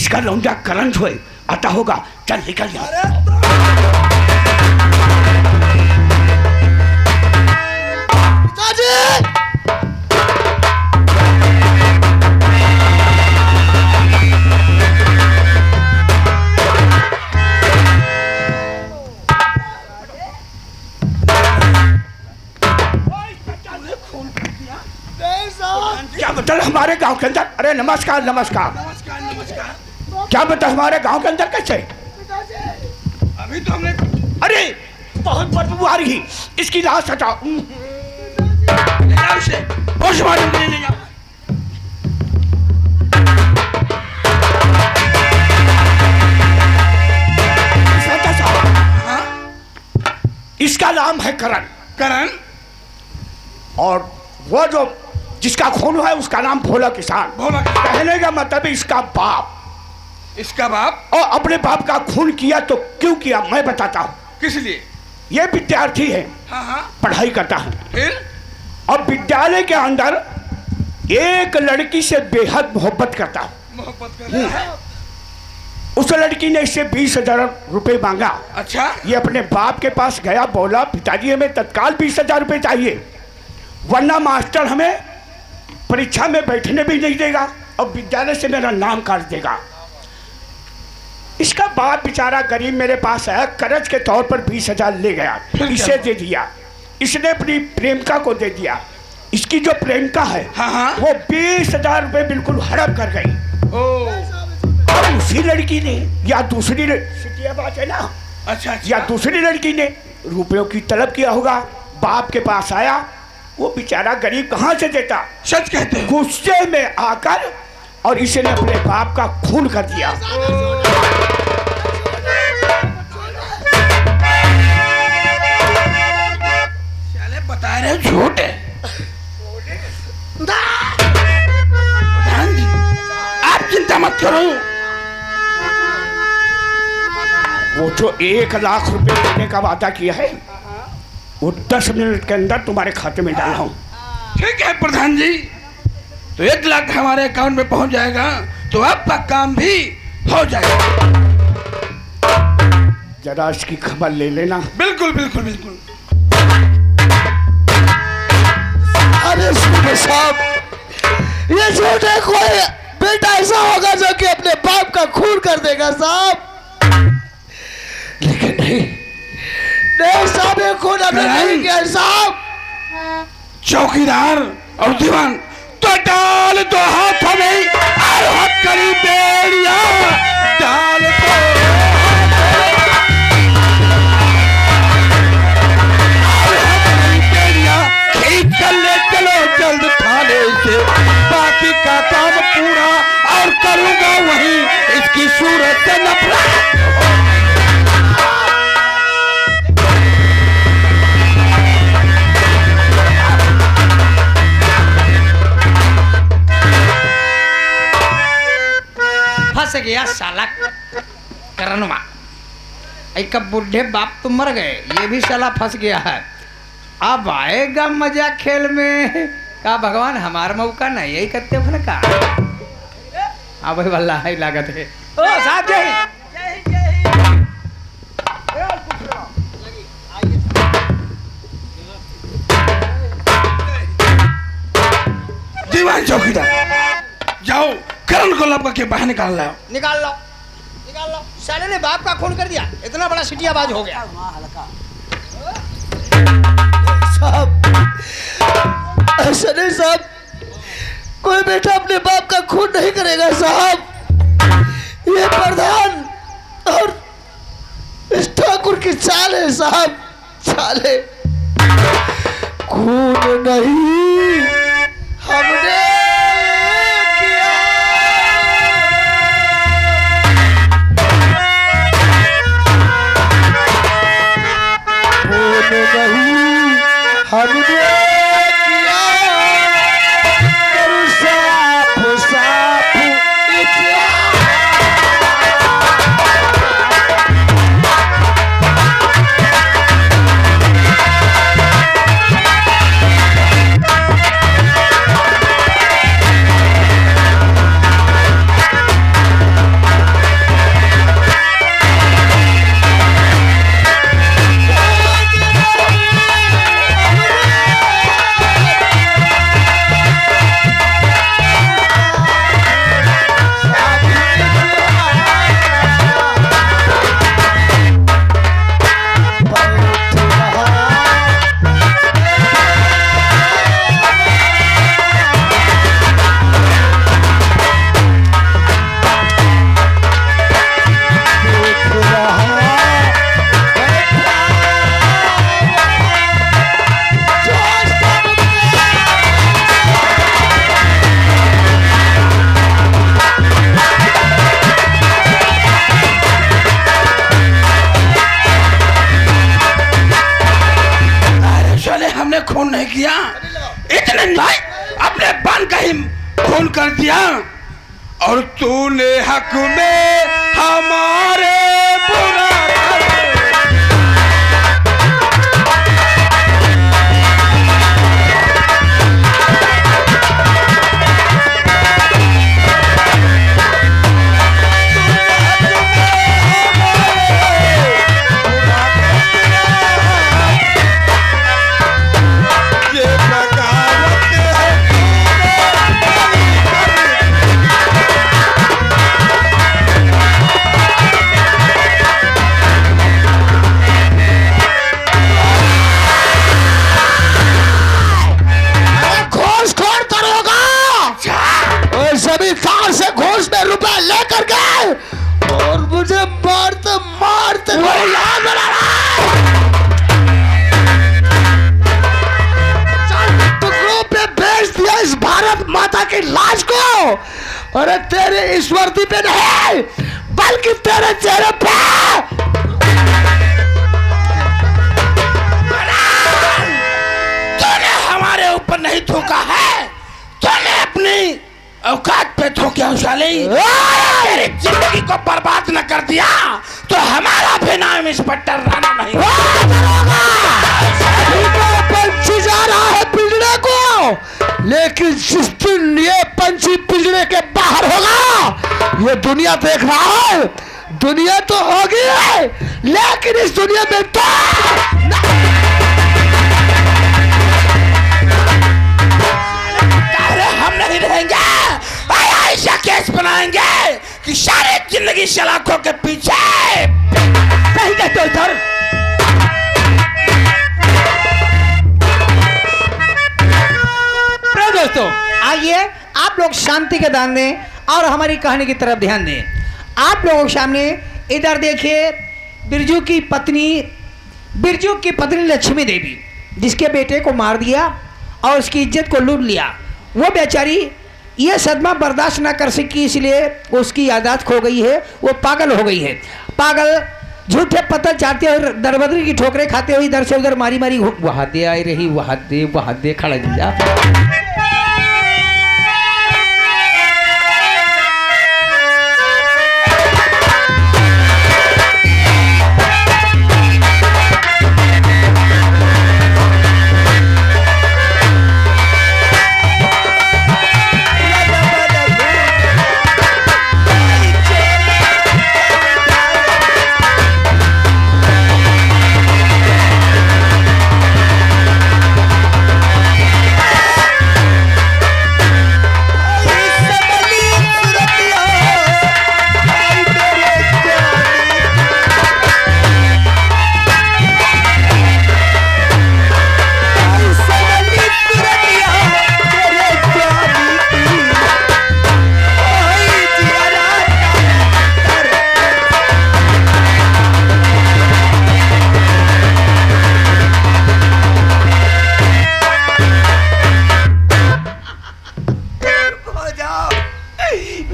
इसका लौंडा करण जो है आता होगा। चल निकल यहाँ। क्या बता हमारे गांव के अंदर? अरे नमस्कार नमस्कार नमस्कार नमस्कार। क्या बता हमारे गांव के अंदर कैसे? अभी तो हमने अरे बहुत बदबू आ रही, इसकी लाश हटाओ। ले जाओ इसे, पोस्टमार्टम के लिए ले जाओ। सरदार साहब, हाँ? इसका नाम है करण। करण? और वो जो जिसका खून है उसका नाम भोला किसान। भोला किसान। कहने का मतलब इसका बाप। इसका बाप? और अपने बाप का खून किया तो क्यों किया मैं बताता हूँ। किस लिए? ये विद्यार्थी है, हाँ हाँ। पढ़ाई करता है फिर? और विद्यालय के अंदर एक लड़की से बेहद मोहब्बत करता है। मोहब्बत कर रहा है? उस लड़की ने इससे 20,000 रुपए मांगा। अच्छा। ये अपने बाप के पास गया, बोला पिताजी हमें तत्काल 20,000 रुपए चाहिए, वरना मास्टर हमें परीक्षा में बैठने भी नहीं देगा और विद्यालय से मेरा नाम काट देगा। इसका बाप बेचारा गरीब मेरे पास आया, कर्ज के तौर पर 20,000 ले गया, इसे दे दिया। इसने अपनी प्रेमिका को दे दिया। इसकी जो प्रेमिका है हाँ हाँ। वो 20,000 रुपए बिल्कुल हड़प कर गई। और उसी लड़की ने या दूसरी बात है ना, अच्छा या दूसरी लड़की ने रुपयों की तलब किया होगा, बाप के पास आया, वो बेचारा गरीब कहाँ से देता। सच कहते हैं? गुस्से में आकर और इसने अपने बाप का खून कर दिया। चले बता रहे झूठ है। आप चिंता मत करो। वो जो 1,00,000 रुपए देने का वादा किया है वो 10 मिनट के अंदर तुम्हारे खाते में डाला हूं। ठीक है प्रधान जी, तो 1,00,000 हमारे अकाउंट में पहुंच जाएगा तो आपका काम भी हो जाएगा। जरा इसकी खबर ले लेना। बिल्कुल बिल्कुल बिल्कुल। अरे साहब, ये झूठ है। कोई बेटा ऐसा होगा जो कि अपने बाप का खून कर देगा साहब, लेकिन नहीं साहब, ये खून हमने नहीं किया साहब। चौकीदार और दीवान तो डाल दो हाथों में और हथकड़ी बेड़िया डाल दो। खींच कर ले चलो जल्द थाने से, बाकी का काम पूरा और करूंगा वही इसकी सूरत से नफरत। फंस गया साला करनवा। एक बुढ़े बाप तो मर गए, ये भी साला फंस गया है। अब आएगा मजा खेल में का भगवान, हमारा मौका नहीं यही करते हो का। हाँ भाई वल्ला है लागत है। ओ साहब जय दीवान चौकीदार, जाओ करण को लब के बाहर निकाल लाओ। निकाल लो निकाल लो। साले ने बाप का खून कर दिया, इतना बड़ा सिटियाबाज हो गया। साहब ऐसा नहीं साहब, कोई बेटा अपने बाप का खून नहीं करेगा साहब। ये प्रधान और इस ठाकुर की चाल है साहब, चाले। खून नहीं हमने किया, खून नहीं हमने किया, साफ साफ और तूने हक में हमारे बुरा लेकर गए और मुझे मारते मारते टुकड़ों पे बेच दिया इस भारत माता की लाश को। अरे तेरे इस वर्दी पे नहीं बल्कि तेरे चेहरे पे। तूने हमारे ऊपर नहीं थूका है, तूने अपनी औकात पे थूके उछाली, तेरी जिंदगी को बर्बाद न कर दिया तो हमारा भी नाम इंस्पेक्टर राणा नहीं। पंछी जा रहा है पिंजरे को, लेकिन जिस दिन ये पंछी पिंजरे के बाहर होगा ये दुनिया देख रहा है। दुनिया तो होगी है, लेकिन इस दुनिया में तो हम नहीं रहेंगे। ऐसा केस बनाएंगे कि सारी जिंदगी सलाखों के पीछे नहीं कहते इधर। प्रिय दोस्तों, आइए आप लोग शांति का दान दें और हमारी कहानी की तरफ ध्यान दें। आप लोगों के सामने इधर देखिए, बिरजू की पत्नी लक्ष्मी देवी, जिसके बेटे को मार दिया और उसकी इज्जत को लूट लिया। वो बेचारी ये सदमा बर्दाश्त ना कर सकी, इसलिए उसकी यादाश्त खो गई है, वो पागल हो गई है। पागल झूठे पत्थर चाटते हुए, दरबदरी की ठोकरें खाते हुए इधर से उधर मारी मारी वहां दे आई रही, वहां दे खड़ा जा।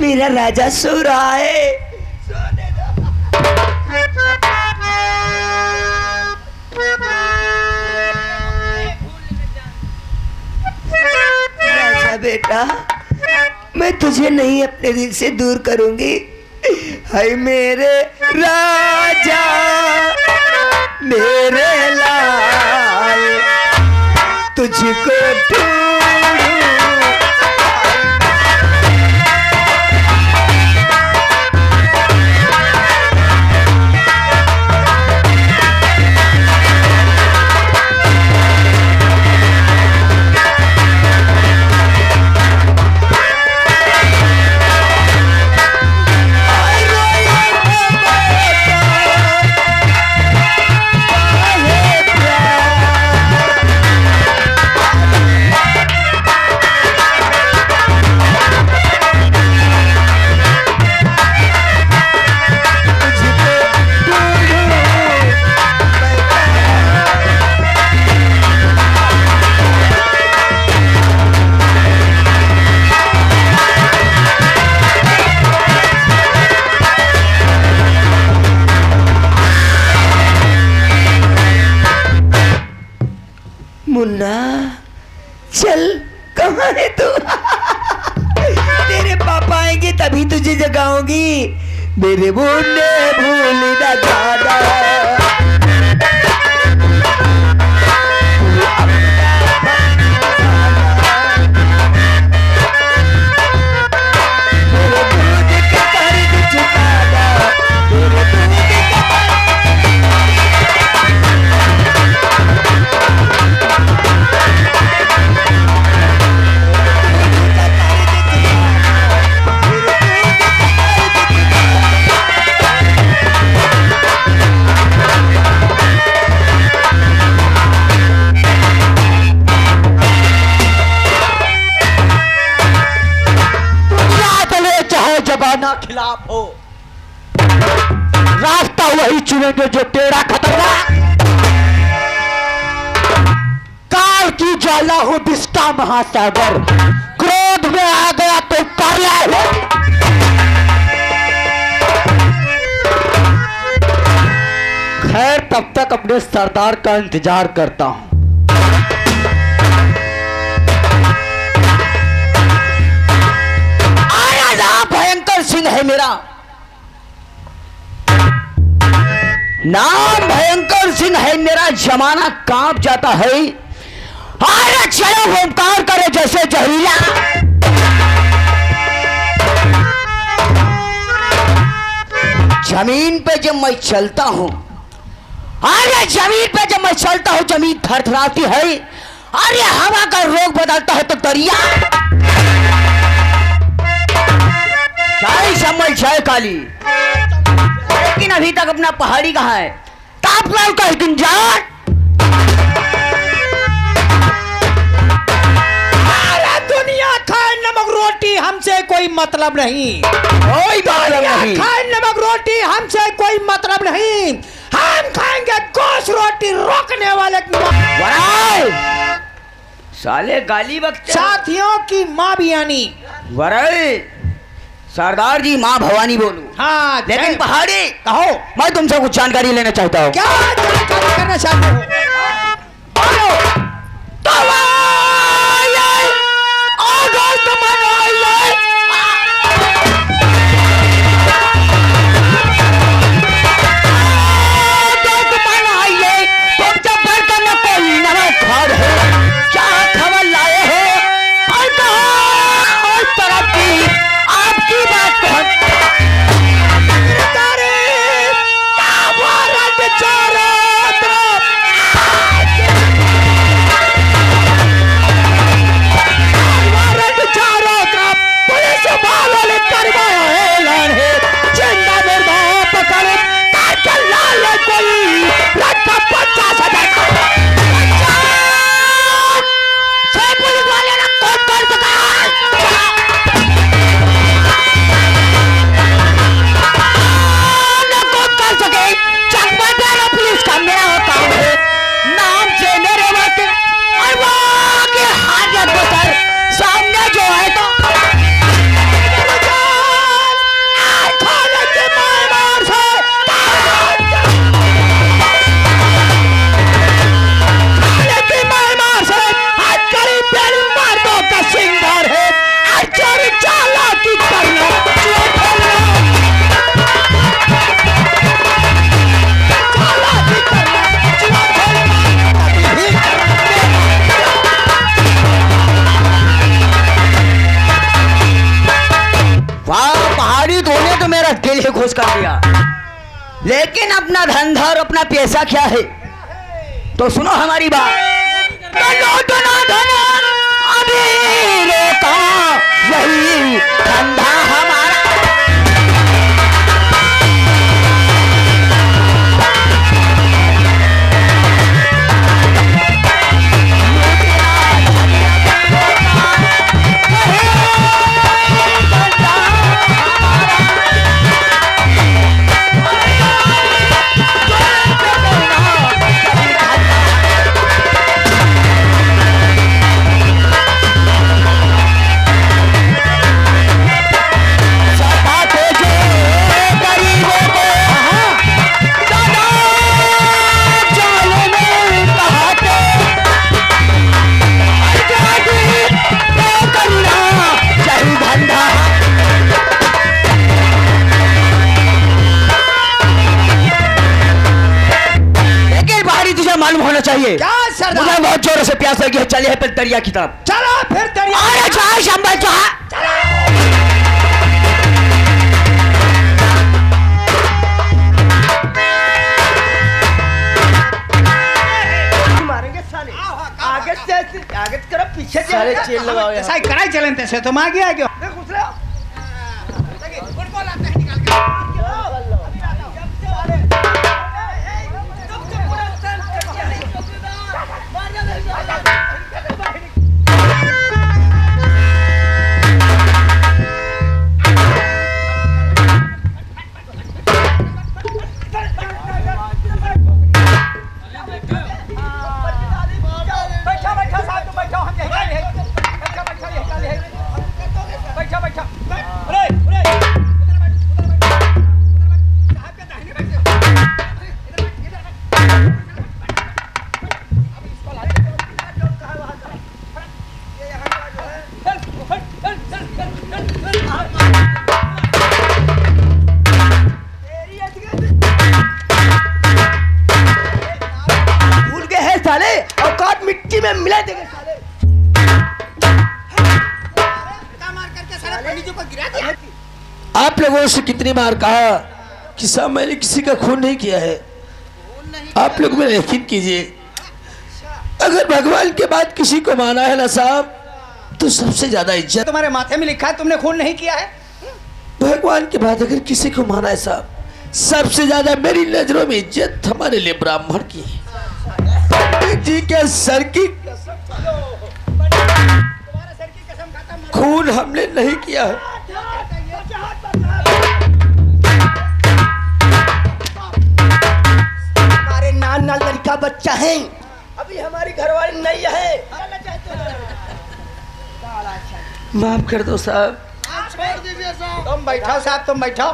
मेरा राजा सो रहा है। राजा बेटा, मैं तुझे नहीं अपने दिल से दूर करूंगी। हाय मेरे राजा, मेरे लाल, तुझको ढूंढूं। मुन्ना, चल, कहाँ है तू? तेरे पापा आएंगे तभी तू होगी मेरे मुन्ने भूल न जाना। जमाना खिलाफ हो, रास्ता वही चुनेंगे जो तेरा खतरनाक। काल की ज्वाला हो विष का महासागर, क्रोध में आ गया तो कर ले। खैर तब तक अपने सरदार का इंतजार करता हूं। भयंकर सिंह है मेरा नाम, भयंकर सिंह है मेरा, जमाना कांप जाता है। अरे चलो ओंकार करे जैसे जहरीला। जमीन पे जब मैं चलता हूं, अरे जमीन पे जब मैं चलता हूं जमीन थरथराती है। अरे हवा का रोग बदलता है तो दरिया चाय समझ चाय काली। लेकिन अभी तक अपना पहाड़ी कहाँ है? तापलाल का गुंजान। दुनिया खाए नमक रोटी हमसे कोई मतलब नहीं, कोई मतलब नहीं। खाए नमक रोटी हमसे कोई मतलब नहीं। हम खाएंगे गोश्त रोटी रोकने वाले साले गाली बकते। साथियों की माँ भी आनी वराय सरदार जी माँ भवानी बोलूं। हाँ लेकिन पहाड़ी कहो, मैं तुमसे कुछ जानकारी लेना चाहता हूँ। क्या जानकारी करना चाहते हो? दिल ही खुश कर दिया। लेकिन अपना धंधा और अपना पैसा क्या है तो सुनो हमारी बात। अभी रोका यही धंधा हमारा। चाहिए। क्या सरदार? मुझे बहुत जोर से प्यास लगी है, चलिए फिर दरिया की तरफ। चलो फिर दरिया। अरे जाओ शंभा जाओ। मारेंगे साले। आगे से आगे की तरफ पीछे से सारे चेन लगाओ यार। ऐसा ही कराई चलन तैसे तुम आगे आ गयो। देख घुस रहे हो। भूल गए हैं साले, औकात मिट्टी में मिला देंगे साले। आप लोगों से कितनी बार कहा कि साहब मैंने किसी का खून नहीं किया है। आप लोग मेरा यकीन कीजिए, अगर भगवान के बाद किसी को माना है ना साहब, तो सबसे ज्यादा इज्जत तुम्हारे माथे में लिखा है तुमने खून नहीं किया है। भगवान के बाद अगर किसी को माना है साहब, सबसे ज्यादा मेरी नजरों में इज्जत हमारे लिए ब्राह्मण की है। जी के सर की खून हमने नहीं किया है। हमारे नाना लड़का बच्चा है, अभी हमारी घरवाली नहीं है। माफ कर दो साहब। तुम बैठो साहब, तुम बैठो,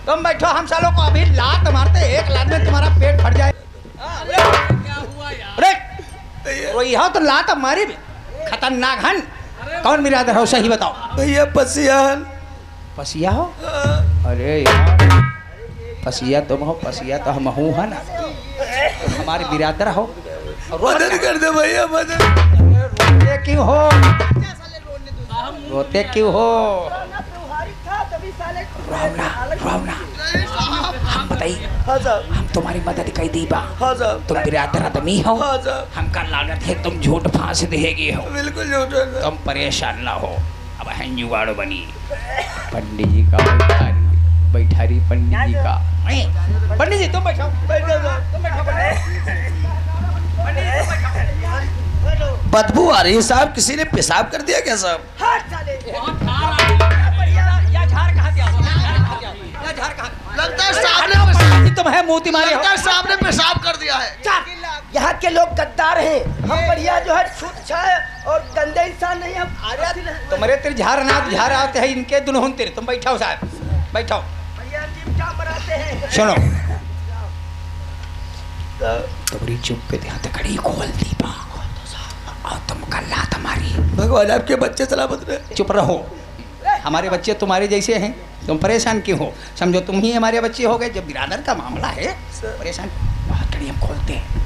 तुम बैठो। हम सालों को अभी लात मारते, एक लात में तुम्हारा पेट फट जाए। अरे रोई हो तो लात मारी भी खतरनाक हन। कौन बिरादर हो सही बताओ। भैया पसियान। पसिया हो? अरे यार, पसिया तुम हो, पसिया तो हम हूँ है ना। तुम हमारे बिरादर हो। मदद कर दो भैया, मदद। रोते क्यों हो? रोते क्यों हो? रोना रोना। हम बताइए, हाँ साहब। हम तुम्हारी मदद कर दी बा। हाँ साहब। तुम बिरादर आदमी हो। हाँ साहब। हमका लागत है तुम झूठ फांस देगी हो। बिल्कुल झूठ है साहब। तुम परेशान ना हो। अब है जुगाड़ बनी पंडित जी का बैठारी पंडित जी का। पंडित जी तुम बैठो, तुम बैठो बदबू आ रही है साहब, किसी ने पेशाब कर दिया क्या साहब? लगता है साहब ने तुम है मोती मारे हो। साहब ने पेशाब कर दिया है। यहाँ के लोग गद्दार हैं, हम बढ़िया जो है शुद्ध छाए और गंदे इंसान नहीं। हम तुम्हारे तेरे झारनाथ झार आते हैं, इनके दुल्हन तेरे। तुम बैठो साहब, बैठो। भैया चिमटा बनाते हैं। सुनो, तुम्हारी चुप पे ध्यान खड़ी खोल दी और तुम कल लात मारी। भगवान आपके बच्चे सलामत रहे। चुप रहो, हमारे बच्चे तुम्हारे जैसे हैं, तुम परेशान क्यों हो? समझो तुम ही हमारे बच्चे हो गए। जब बिरादर का मामला है, परेशान बहुत कड़ी हम खोलते हैं।